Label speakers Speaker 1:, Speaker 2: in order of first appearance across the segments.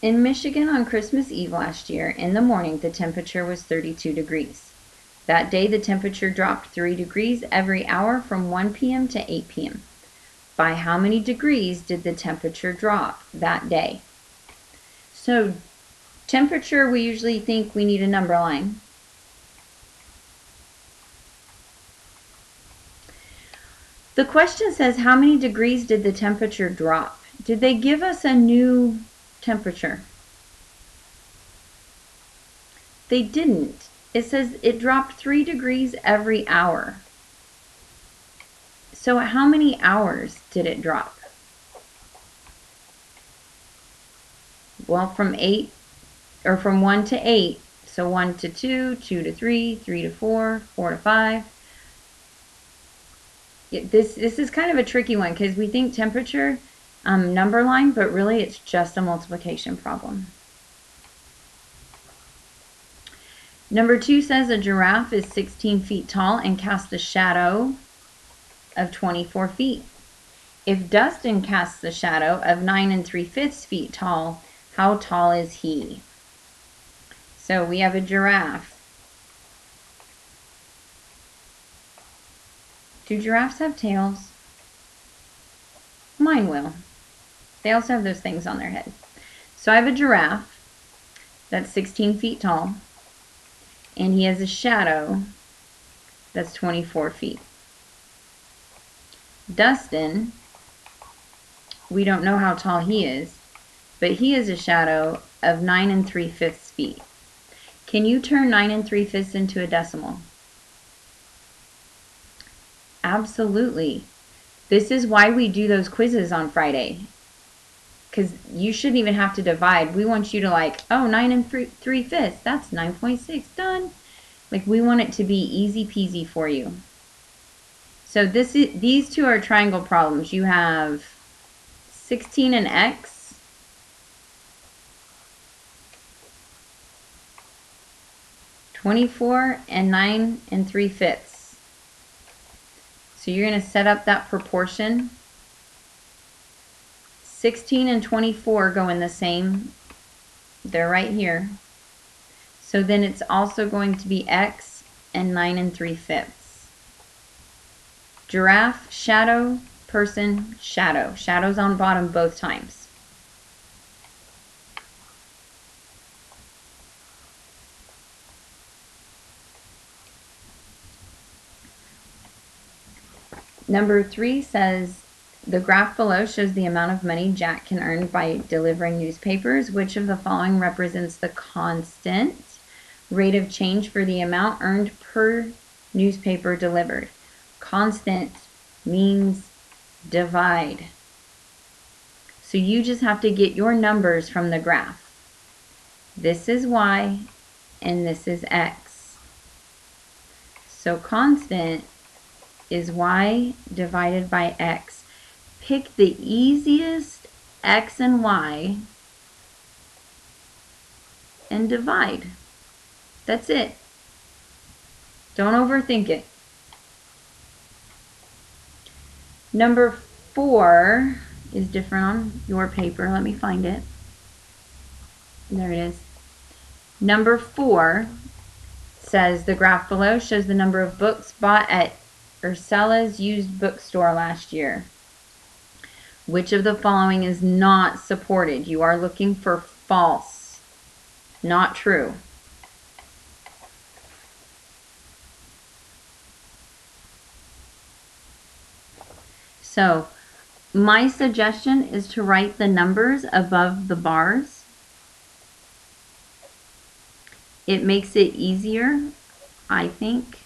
Speaker 1: In Michigan on Christmas Eve last year, in the morning, the temperature was 32 degrees. That day, the temperature dropped 3 degrees every hour from 1 p.m. to 8 p.m. By how many degrees did the temperature drop that day? So, temperature, we usually think we need a number line. The question says, how many degrees did the temperature drop? Did they give us a new temperature? They didn't. It says it dropped 3 degrees every hour. So how many hours did it drop? Well, from 1 to 8. So 1 to 2, 2 to 3, 3 to 4, 4 to 5. This is kind of a tricky one because we think temperature number line, but really it's just a multiplication problem. Number 2 says a giraffe is 16 feet tall and casts a shadow of 24 feet. If Dustin casts a shadow of 9 3/5 feet tall, how tall is he? So we have a giraffe. Do giraffes have tails? Mine will. They also have those things on their head. So I have a giraffe that's 16 feet tall, and he has a shadow that's 24 feet. Dustin, we don't know how tall he is, but he has a shadow of 9 3/5 feet. Can you turn 9 3/5 into a decimal? Absolutely. This is why we do those quizzes on Friday. Because you shouldn't even have to divide. We want you to like, oh, 9 3/5, that's 9.6, done. Like, we want it to be easy peasy for you. So these two are triangle problems. You have 16 and x, (24) and 9 3/5. So you're going to set up that proportion. 16 and 24 go in the same. They're right here. So then it's also going to be x and 9 3/5. Giraffe, shadow, person, shadow. Shadow's on bottom both times. Number 3 says, the graph below shows the amount of money Jack can earn by delivering newspapers. Which of the following represents the constant rate of change for the amount earned per newspaper delivered? Constant means divide. So you just have to get your numbers from the graph. This is y and this is x. So constant is y divided by x. Pick the easiest x and y and divide. That's it. Don't overthink it. Number 4 is different on your paper. Let me find it. There it is. Number 4 says the graph below shows the number of books bought at Ursella's used bookstore last year. Which of the following is not supported? You are looking for false, not true. So my suggestion is to write the numbers above the bars. It makes it easier, I think.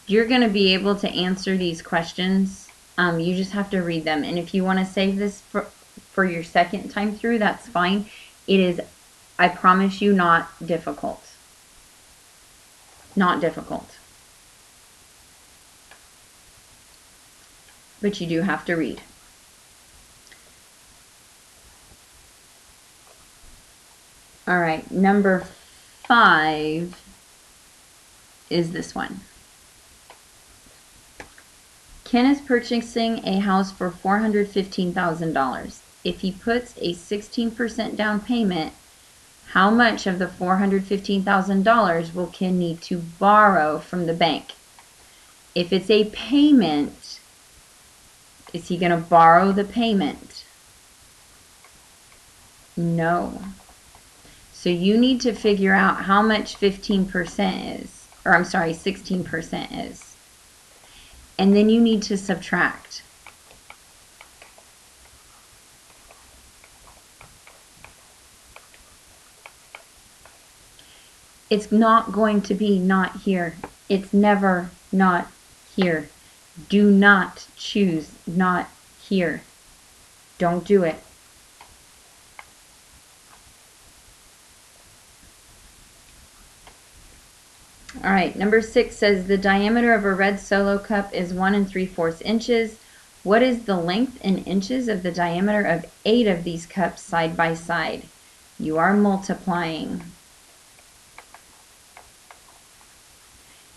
Speaker 1: You're going to be able to answer these questions. You just have to read them. And if you want to save this for your second time through, that's fine. It is, I promise you, not difficult. Not difficult. But you do have to read. All right, number 5 is this one. Ken is purchasing a house for $415,000. if he puts a 16% down payment, how much of the $415,000 will Ken need to borrow from the bank? If it's a payment, is he going to borrow the payment? No. So you need to figure out how much 15% is, or I'm sorry, 16% is. And then you need to subtract. It's not going to be not here. It's never not here. Do not choose not here. Don't do it. All right, number 6 says the diameter of a red Solo cup is 1 3/4 inches. What is the length in inches of the diameter of 8 of these cups side by side? You are multiplying.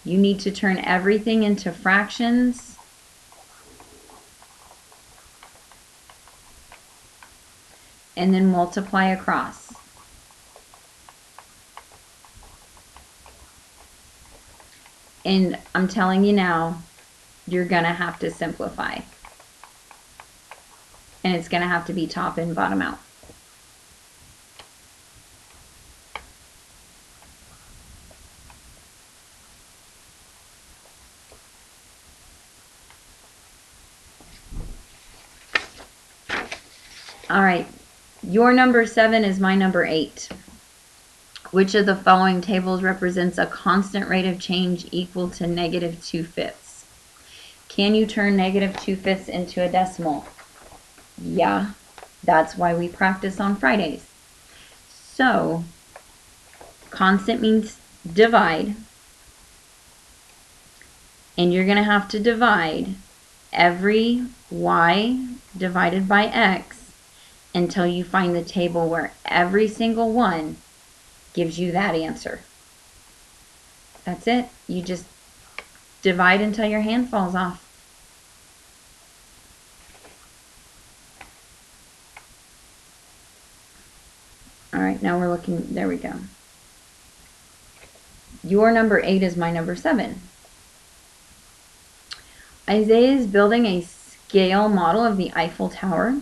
Speaker 1: You need to turn everything into fractions. And then multiply across. And I'm telling you now, you're going to have to simplify. And it's going to have to be top and bottom out. All right, your number 7 is my number 8. Which of the following tables represents a constant rate of change equal to -2/5? Can you turn -2/5 into a decimal? Yeah, that's why we practice on Fridays. So, constant means divide. And you're going to have to divide every y divided by x until you find the table where every single one gives you that answer. That's it. You just divide until your hand falls off. All right, now we're looking, there we go. Your number 8 is my number 7. Isaiah is building a scale model of the Eiffel Tower.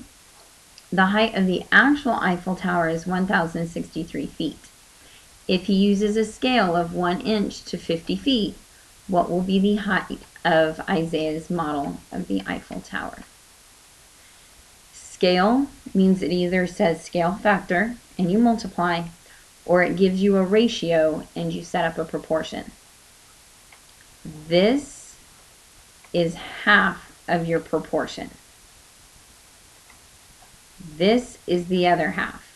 Speaker 1: The height of the actual Eiffel Tower is 1,063 feet. If he uses a scale of 1 inch to 50 feet, what will be the height of Isaiah's model of the Eiffel Tower? Scale means it either says scale factor and you multiply, or it gives you a ratio and you set up a proportion. This is half of your proportion. This is the other half.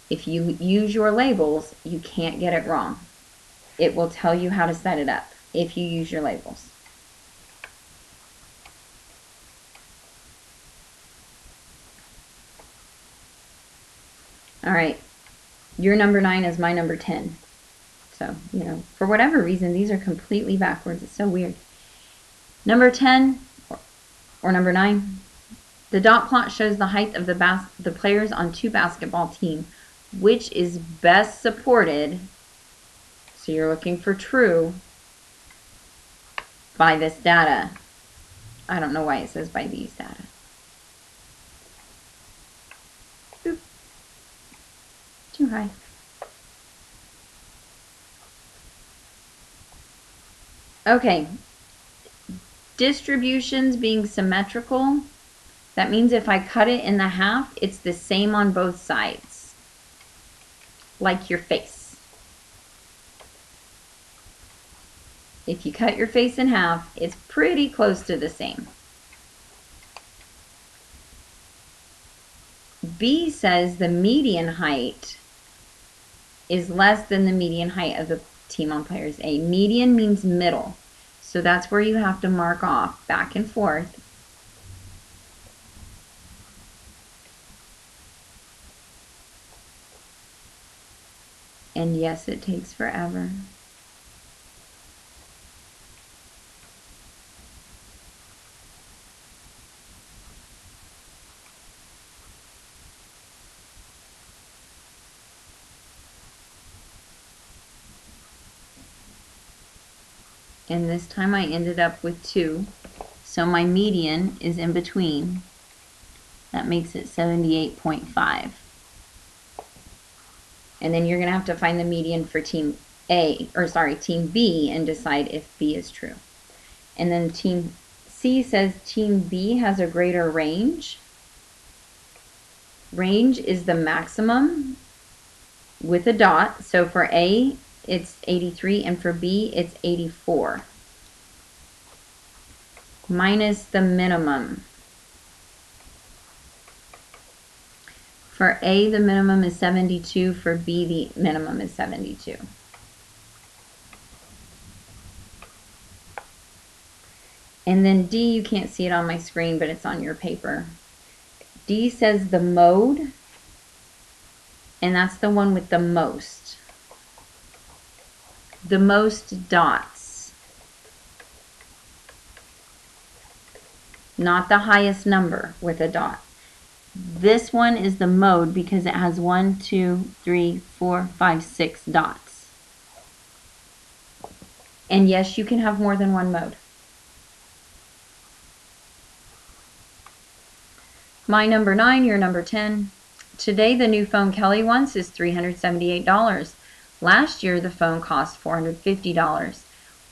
Speaker 1: If you use your labels, you can't get it wrong. It will tell you how to set it up if you use your labels. All right, your number 9 is my number 10. So, you know, for whatever reason, these are completely backwards. It's so weird. Number 10 or number 9, the dot plot shows the height of the players on 2 basketball teams. Which is best supported, so you're looking for true, by this data. I don't know why it says by these data. Oop. Too high. Okay. Distributions being symmetrical, that means if I cut it in the half, it's the same on both sides. Like your face. If you cut your face in half, it's pretty close to the same. B says the median height is less than the median height of the team on players A. Median means middle. So that's where you have to mark off back and forth. And yes, it takes forever. And this time I ended up with 2. So my median is in between. That makes it 78.5. And then you're going to have to find the median for team team B and decide if B is true. And then team C says team B has a greater range. Range is the maximum with a dot. So for A, it's 83, and for B, it's 84. Minus the minimum. For A, the minimum is 72. For B, the minimum is 72. And then D, you can't see it on my screen, but it's on your paper. D says the mode, and that's the one with the most. The most dots. Not the highest number with a dot. This one is the mode because it has 1, 2, 3, 4, 5, 6 dots. And yes, you can have more than one mode. My number 9, your number 10. Today, the new phone Kelly wants is $378. Last year, the phone cost $450.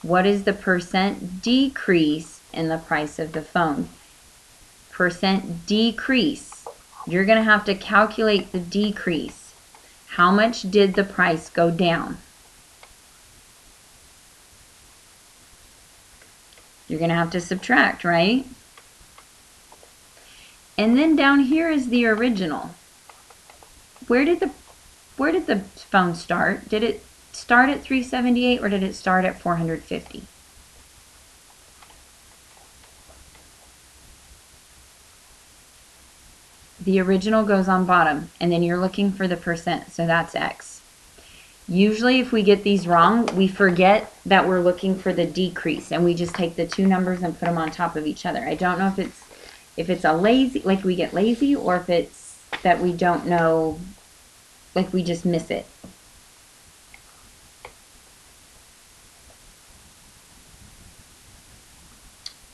Speaker 1: What is the percent decrease in the price of the phone? Percent decrease. You're going to have to calculate the decrease. How much did the price go down? You're going to have to subtract, right? And then down here is the original. Where did the phone start? Did it start at 378 or did it start at 450? The original goes on bottom, and then you're looking for the percent, so that's X. Usually if we get these wrong, we forget that we're looking for the decrease, and we just take the two numbers and put them on top of each other. I don't know if it's a lazy, like we get lazy, or if it's that we don't know, like we just miss it.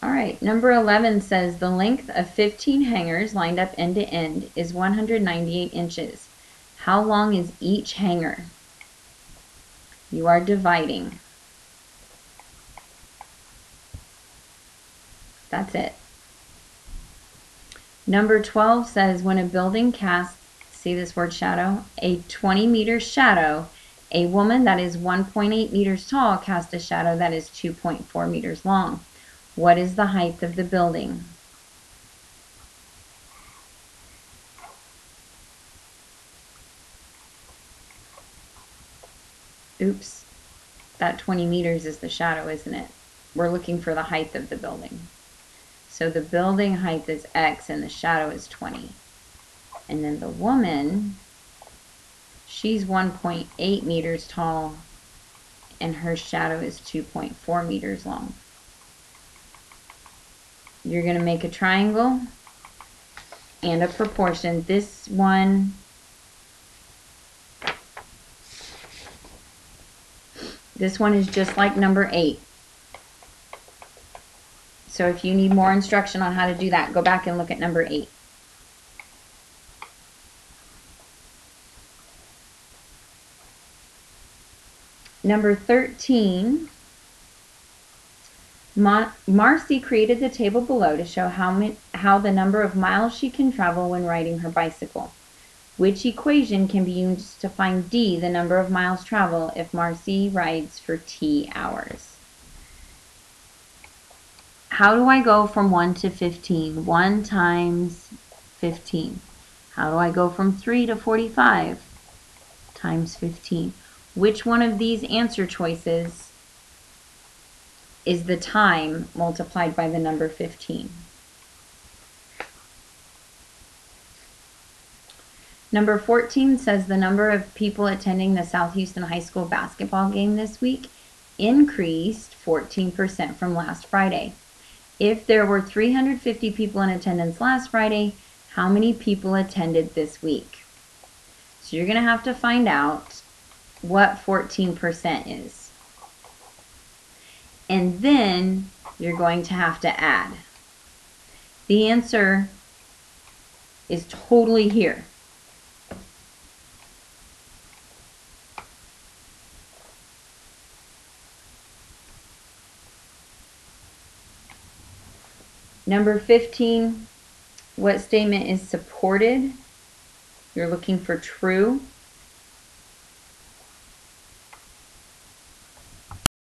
Speaker 1: All right, number 11 says the length of 15 hangers lined up end to end is 198 inches. How long is each hanger? You are dividing. That's it. Number 12 says when a building casts, see this word shadow, a 20-meter shadow, a woman that is 1.8 meters tall casts a shadow that is 2.4 meters long. What is the height of the building? Oops, that 20 meters is the shadow, isn't it? We're looking for the height of the building. So the building height is X and the shadow is 20. And then the woman, she's 1.8 meters tall and her shadow is 2.4 meters long. You're going to make a triangle and a proportion. This one is just like number 8. So if you need more instruction on how to do that, go back and look at number 8. Number 13, Marcy created the table below to show how the number of miles she can travel when riding her bicycle. Which equation can be used to find D, the number of miles traveled, if Marcy rides for T hours? How do I go from 1 to 15? 1 times 15. How do I go from 3 to 45? Times 15. Which one of these answer choices is the time multiplied by the number 15? Number 14 says the number of people attending the South Houston High School basketball game this week increased 14% from last Friday. If there were 350 people in attendance last Friday, how many people attended this week? So you're going to have to find out what 14% is. and then you're going to have to add. The answer is totally here. Number 15, what statement is supported? You're looking for true.